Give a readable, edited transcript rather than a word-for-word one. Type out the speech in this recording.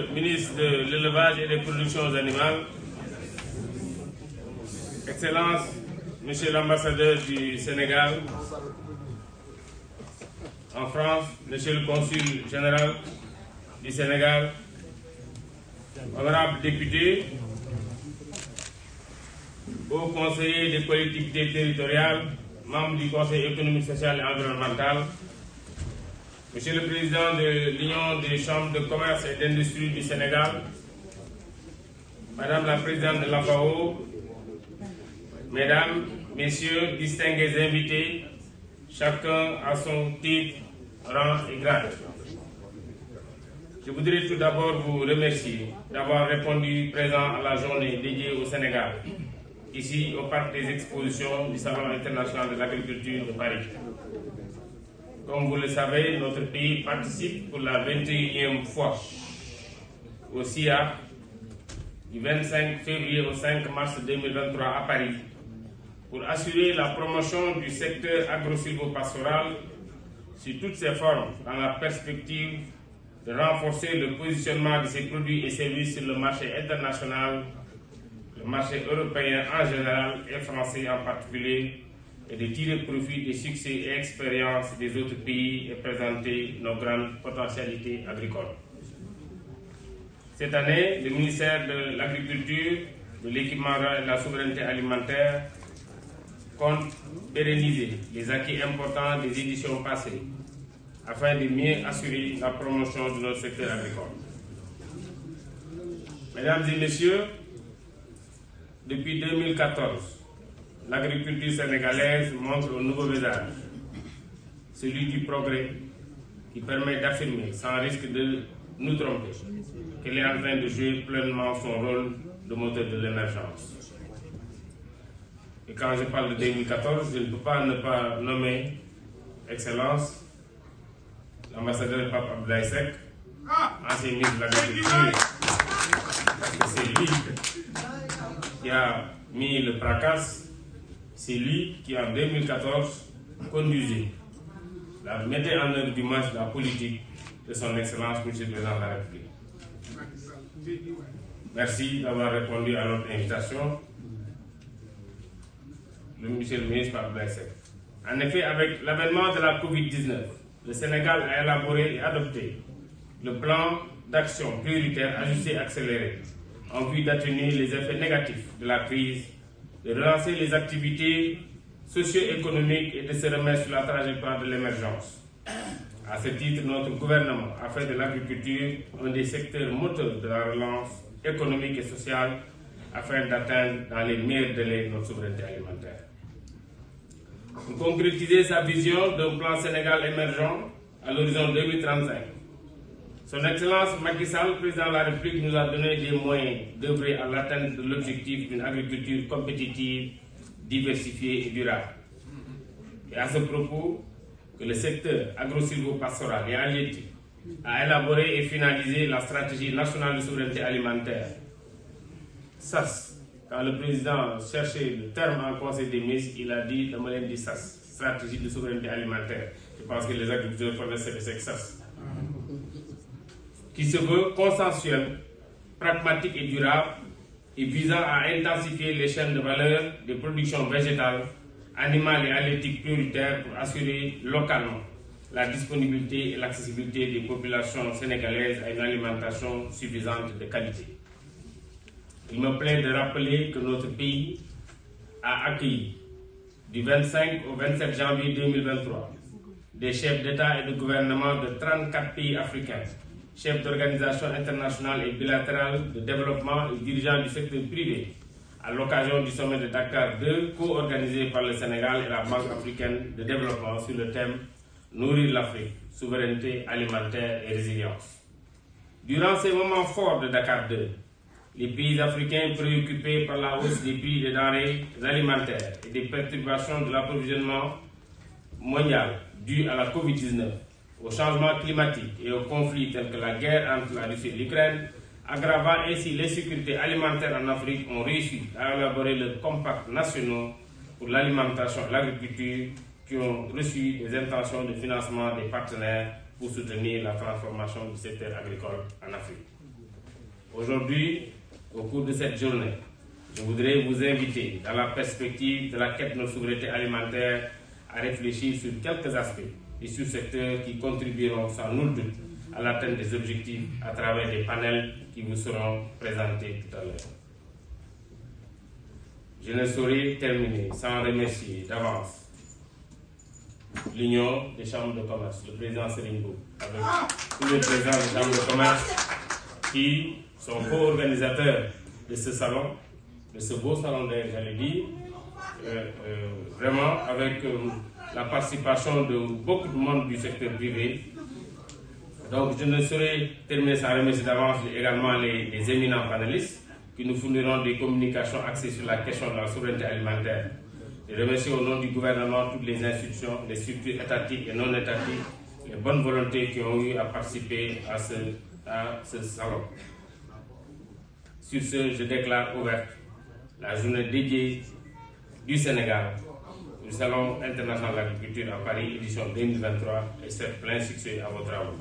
le ministre de l'Élevage et des Productions Animales, Excellences, Monsieur l'ambassadeur du Sénégal en France, Monsieur le consul général du Sénégal, honorables députés, hauts conseillers des collectivités territoriales, membres du Conseil économique, social et environnemental, Monsieur le Président de l'Union des chambres de commerce et d'industrie du Sénégal, Madame la Présidente de la FAO, Mesdames, Messieurs, distingués invités, chacun à son titre, rang et grade. Je voudrais tout d'abord vous remercier d'avoir répondu présent à la journée dédiée au Sénégal, ici au Parc des Expositions du Salon international de l'agriculture de Paris. Comme vous le savez, notre pays participe pour la 21e fois au SIA du 25 février au 5 mars 2023 à Paris pour assurer la promotion du secteur agro-silvopastoral sous toutes ses formes dans la perspective de renforcer le positionnement de ses produits et services sur le marché international, le marché européen en général et français en particulier, et de tirer profit des succès et expériences des autres pays et présenter nos grandes potentialités agricoles. Cette année, le ministère de l'Agriculture, de l'Équipement et de la Souveraineté alimentaire compte pérenniser les acquis importants des éditions passées afin de mieux assurer la promotion de notre secteur agricole. Mesdames et Messieurs, depuis 2014, l'agriculture sénégalaise montre un nouveau visage, celui du progrès qui permet d'affirmer, sans risque de nous tromper, qu'elle est en train de jouer pleinement son rôle de moteur de l'émergence. Et quand je parle de 2014, je ne peux pas ne pas nommer, Excellence, l'ambassadeur Pape Abdoulaye Seck, ancien ministre de l'Agriculture, parce que c'est lui qui a mis le fracas. C'est lui qui, en 2014, conduisait, mettait en œuvre du match la politique de son Excellence, M. le Président de la République. Merci d'avoir répondu à notre invitation, Monsieur le ministre Pape Abdoulaye Seck. En effet, avec l'avènement de la COVID-19, le Sénégal a élaboré et adopté le plan d'action prioritaire ajusté et accéléré en vue d'atténuer les effets négatifs de la crise, de relancer les activités socio-économiques et de se remettre sur la trajectoire de l'émergence. À ce titre, notre gouvernement a fait de l'agriculture un des secteurs moteurs de la relance économique et sociale afin d'atteindre dans les meilleurs délais notre souveraineté alimentaire. Pour concrétiser sa vision d'un plan Sénégal émergent à l'horizon 2035, Son Excellence Macky Sall, Président de la République, nous a donné des moyens d'œuvrer à l'atteinte de l'objectif d'une agriculture compétitive, diversifiée et durable. Et à ce propos, que le secteur agro-silvopastoral et halieutique a élaboré et finalisé la stratégie nationale de souveraineté alimentaire, SAS. Quand le président cherchait le terme en conseil des ministres, il a dit le moyen du SAS, stratégie de souveraineté alimentaire. Je pense que les agriculteurs connaissent ce que c'est que SAS. Qui se veut consensuel, pragmatique et durable, et visant à intensifier les chaînes de valeur des productions végétales, animales et halieutiques prioritaires pour assurer localement la disponibilité et l'accessibilité des populations sénégalaises à une alimentation suffisante de qualité. Il me plaît de rappeler que notre pays a accueilli du 25 au 27 janvier 2023 des chefs d'État et de gouvernement de 34 pays africains, chefs d'organisations internationales et bilatérales de développement et dirigeants du secteur privé, à l'occasion du sommet de Dakar 2, co-organisé par le Sénégal et la Banque africaine de développement sur le thème « Nourrir l'Afrique, souveraineté alimentaire et résilience ». Durant ces moments forts de Dakar 2, les pays africains préoccupés par la hausse des prix des denrées alimentaires et des perturbations de l'approvisionnement mondial dues à la COVID-19, au changement climatique et aux conflits tels que la guerre entre la Russie et l'Ukraine, aggravant ainsi l'insécurité alimentaire en Afrique, ont réussi à élaborer le compact national pour l'alimentation et l'agriculture qui ont reçu des intentions de financement des partenaires pour soutenir la transformation du secteur agricole en Afrique. Aujourd'hui, au cours de cette journée, je voudrais vous inviter, dans la perspective de la quête de notre souveraineté alimentaire, à réfléchir sur quelques aspects et sur secteurs qui contribueront sans nul doute à l'atteinte des objectifs à travers des panels qui vous seront présentés tout à l'heure. Je ne saurais terminer sans remercier d'avance l'Union des chambres de commerce, le président Seringou, avec tous les présidents des chambres de commerce qui sont co-organisateurs de ce salon, de ce beau salon d'air, j'allais dire, vraiment avec la participation de beaucoup de monde du secteur privé. Donc je ne saurais terminer sans remercier d'avance également les éminents panélistes qui nous fourniront des communications axées sur la question de la souveraineté alimentaire. Je remercie au nom du gouvernement toutes les institutions, les structures étatiques et non étatiques, les bonnes volontés qui ont eu à participer à ce salon. Sur ce, je déclare ouverte la journée dédiée du Sénégal, du Salon international de l'agriculture à Paris, édition 2023, et souhaite plein succès à vos travaux.